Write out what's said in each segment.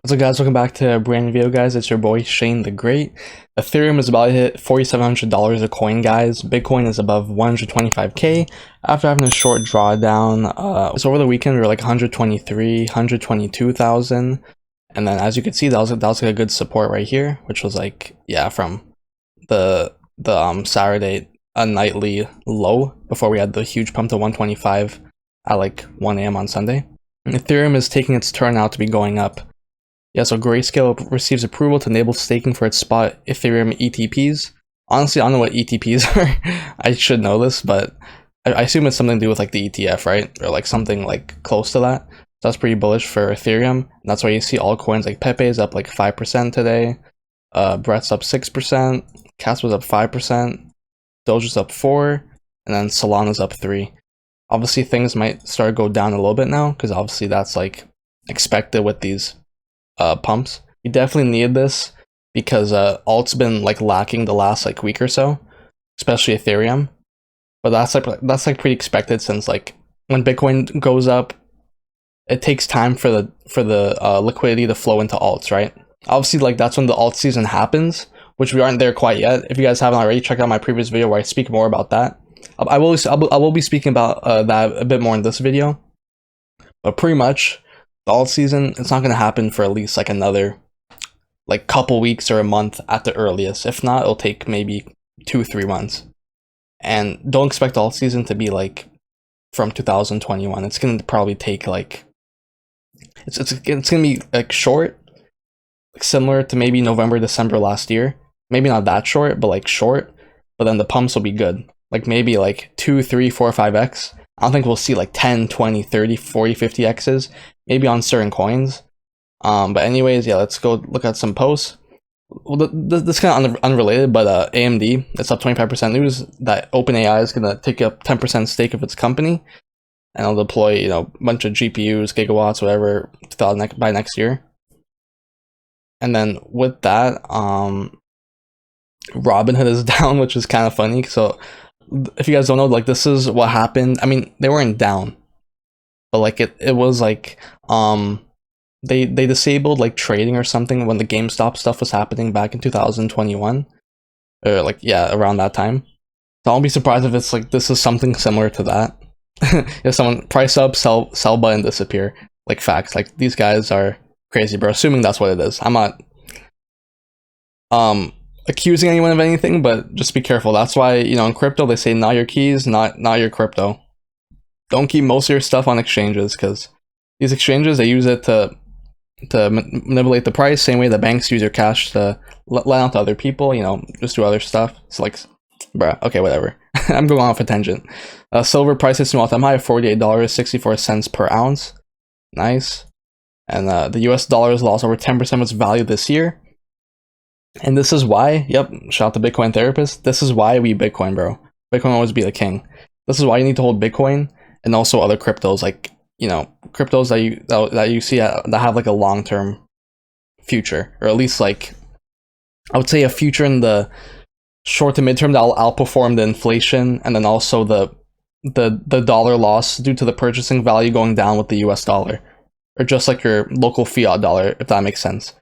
What's up, guys? Welcome back to a brand new video, guys. It's your boy Shane the Great. Ethereum is about to hit $4,700 a coin, guys. Bitcoin is above 125k after having a short drawdown. So over the weekend we were like 123, 122,000, and then as you can see, that was like a good support right here, which was like, yeah, from the Saturday a nightly low before we had the huge pump to 125 at like 1 a.m. on Sunday. And Ethereum is taking its turn now to be going up. Yeah, so Grayscale receives approval to enable staking for its spot Ethereum ETPs. Honestly, I don't know what ETPs are. I should know this, but I assume it's something to do with like the ETF, right? Or like something like close to that. So that's pretty bullish for Ethereum. And that's why you see altcoins like Pepe is up like 5% today. Brett's up 6%. Kaspa's up 5%. Doge's up 4%. And then Solana's up 3%. Obviously, things might start to go down a little bit now, because obviously that's like expected with these pumps. We definitely need this because alt's been like lacking the last like week or so, especially Ethereum. But that's like pretty expected, since like when Bitcoin goes up, it takes time for the liquidity to flow into alts, right? Obviously, like that's when the alt season happens, which we aren't there quite yet. If you guys haven't already, check out my previous video where I speak more about that. I will be speaking about that a bit more in this video, but pretty much the alt season, it's not going to happen for at least like another like couple weeks or a month at the earliest. If not, it'll take maybe 2-3 months. And don't expect the alt season to be like from 2021. It's going to probably take like it's going to be like short, like similar to maybe November, December last year. Maybe not that short, but like short. But then the pumps will be good. Like maybe like 2, 3, 4, 5x. I don't think we'll see like 10, 20, 30, 40, 50 x's. Maybe on certain coins. But anyways, yeah, let's go look at some posts. Well, this kind of unrelated, but AMD, it's up 25% news that OpenAI is going to take up 10% stake of its company, and it'll deploy, you know, a bunch of GPUs, gigawatts, whatever, by next year. And then with that, Robinhood is down, which is kind of funny. So if you guys don't know, like this is what happened. I mean, they weren't down, but like it was like they disabled like trading or something when the GameStop stuff was happening back in 2021, or like, yeah, around that time. So I won't be surprised if it's like this is something similar to that. If someone price up, sell button, disappear, like facts. Like these guys are crazy, bro. Assuming that's what it is. I'm not accusing anyone of anything, but just be careful. That's why, you know, in crypto they say not your keys, not your crypto. Don't keep most of your stuff on exchanges, because these exchanges, they use it to manipulate the price, same way the banks use your cash to let out to other people, you know, just do other stuff. It's like, bruh, okay, whatever. I'm going off a tangent. Silver price hits an all-time high of $48.64 per ounce. Nice. And the US dollar has lost over 10% of its value this year. And this is why, yep, shout out to Bitcoin therapist. This is why we Bitcoin, bro. Bitcoin will always be the king. This is why you need to hold Bitcoin and also other cryptos, like, you know, cryptos that you see that have like a long-term future, or at least like I would say a future in the short to midterm that will outperform the inflation, and then also the dollar loss due to the purchasing value going down with the US dollar, or just like your local fiat dollar, if that makes sense.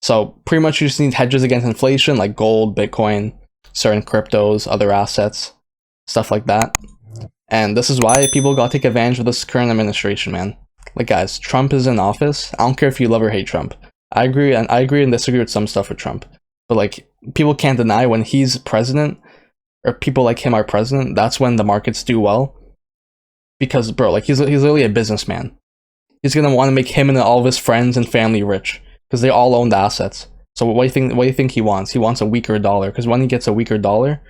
So pretty much you just need hedges against inflation, like gold, Bitcoin, certain cryptos, other assets, stuff like that. And this is why people gotta take advantage of this current administration, man. Like, guys, Trump is in office. I don't care if you love or hate Trump. I agree and disagree with some stuff with Trump. But like, people can't deny when he's president, or people like him are president, that's when the markets do well. Because, bro, like he's literally a businessman. He's gonna want to make him and all of his friends and family rich, because they all own the assets. So what do you think he wants? He wants a weaker dollar, because when he gets a weaker dollar,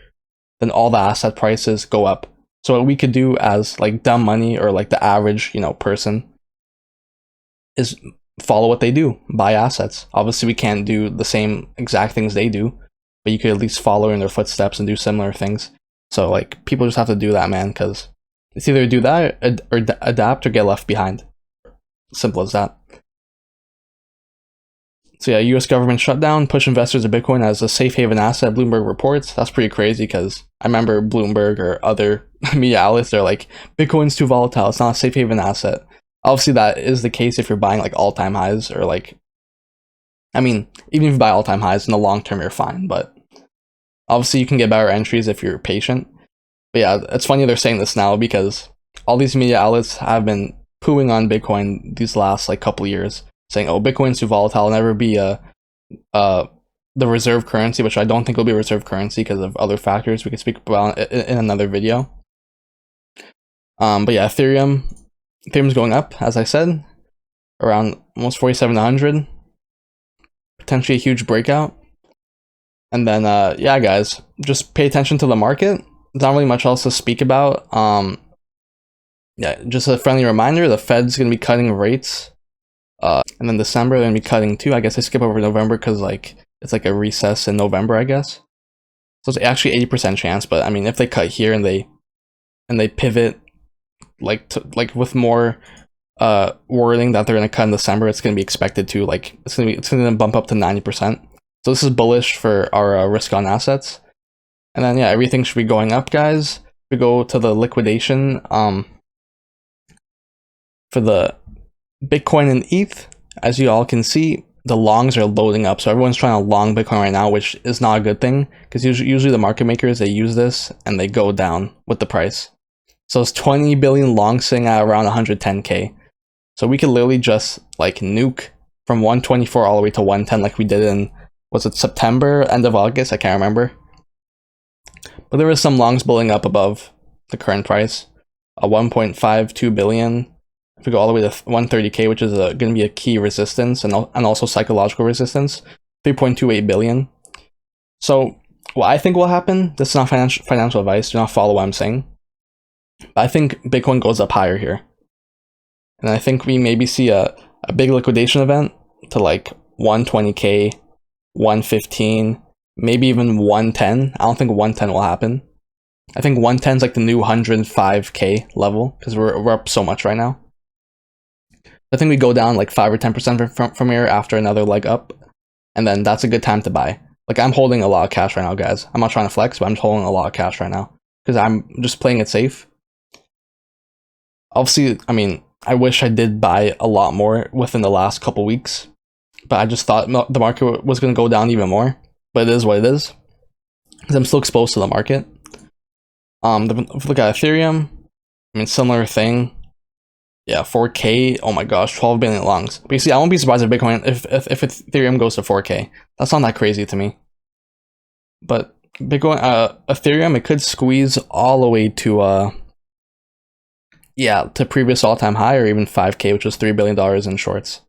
then all the asset prices go up. So what we could do as like dumb money, or like the average, you know, person, is follow what they do, buy assets. Obviously we can't do the same exact things they do, but you could at least follow in their footsteps and do similar things. So like people just have to do that, man, because it's either do that or adapt or get left behind. Simple as that. So yeah, US government shutdown, push investors to Bitcoin as a safe haven asset, Bloomberg reports. That's pretty crazy, because I remember Bloomberg or other media outlets, they're like, Bitcoin's too volatile, it's not a safe haven asset. Obviously that is the case if you're buying like all-time highs, or like I mean, even if you buy all-time highs in the long term, you're fine, but obviously you can get better entries if you're patient. But yeah, it's funny they're saying this now because all these media outlets have been pooing on Bitcoin these last like couple years, saying, "Oh, Bitcoin's too volatile, never be the reserve currency," which I don't think will be a reserve currency because of other factors we could speak about in another video. But yeah, Ethereum's going up, as I said, around almost 4,700, potentially a huge breakout. And then yeah, guys, just pay attention to the market. There's not really much else to speak about. Yeah, just a friendly reminder, the Fed's gonna be cutting rates, and then December they're gonna be cutting too. I guess I skip over November because like it's like a recess in November, I guess. So it's actually 80% chance, but I mean, if they cut here and they pivot like with more wording that they're gonna cut in December, it's gonna be expected to like it's gonna bump up to 90%. So this is bullish for our risk on assets. And then yeah, everything should be going up, guys. We go to the liquidation for the Bitcoin and ETH. As you all can see, the longs are loading up, so everyone's trying to long Bitcoin right now, which is not a good thing because usually the market makers, they use this and they go down with the price. So it's 20 billion long sitting at around 110k. So we could literally just like nuke from 124 all the way to 110 like we did in, was it September, end of August? I can't remember. But there was some longs blowing up above the current price, 1.52 billion. If we go all the way to 130k, which is going to be a key resistance and also psychological resistance, 3.28 billion. So what I think will happen, this is not financial advice, do not follow what I'm saying, but I think Bitcoin goes up higher here. And I think we maybe see a big liquidation event to like 120k, 115, maybe even 110. I don't think 110 will happen. I think 110 is like the new 105k level because we're up so much right now. I think we go down like 5 or 10% from here after another leg up, and then that's a good time to buy. Like I'm holding a lot of cash right now, guys. I'm not trying to flex, but I'm just holding a lot of cash right now because I'm just playing it safe. Obviously, I mean, I wish I did buy a lot more within the last couple weeks, but I just thought the market was going to go down even more. But it is what it is because I'm still exposed to the market. If we look at Ethereum, I mean, similar thing. Yeah, 4k. Oh my gosh, 12 billion longs. But you see, I won't be surprised if Bitcoin, if Ethereum goes to 4k. That's not that crazy to me. But Bitcoin, Ethereum, it could squeeze all the way to yeah, to previous all-time high or even 5k, which was $3 billion in shorts.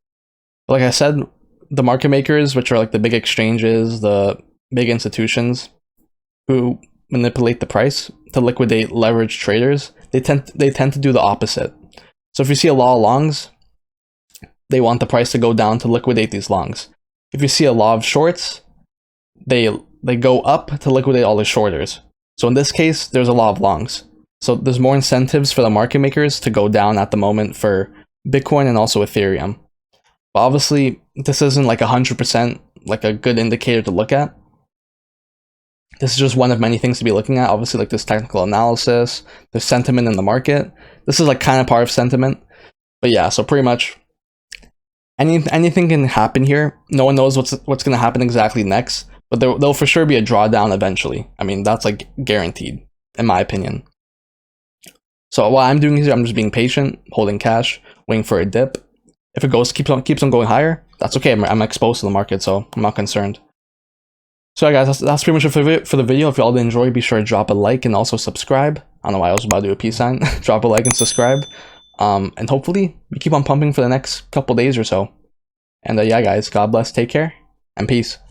But like I said, the market makers, which are like the big exchanges, the big institutions who manipulate the price to liquidate leveraged traders, they tend to do the opposite. So if you see a lot of longs, they want the price to go down to liquidate these longs. If you see a lot of shorts, they go up to liquidate all the shorters. So in this case, there's a lot of longs. So there's more incentives for the market makers to go down at the moment for Bitcoin and also Ethereum. But obviously, this isn't like 100% like a good indicator to look at. This is just one of many things to be looking at. Obviously, like this technical analysis, there's sentiment in the market. This is like kind of part of sentiment. But yeah, so pretty much anything can happen here. No one knows what's going to happen exactly next, but there'll for sure be a drawdown eventually. I mean, that's like guaranteed, in my opinion. So what I'm doing is I'm just being patient, holding cash, waiting for a dip. If it keeps on going higher, that's okay. I'm exposed to the market, so I'm not concerned. So yeah, guys, that's pretty much it for the video. If you all did enjoy, be sure to drop a like and also subscribe. I don't know why I was about to do a peace sign. Drop a like and subscribe. And hopefully we keep on pumping for the next couple days or so. And yeah, guys, God bless, take care, and peace.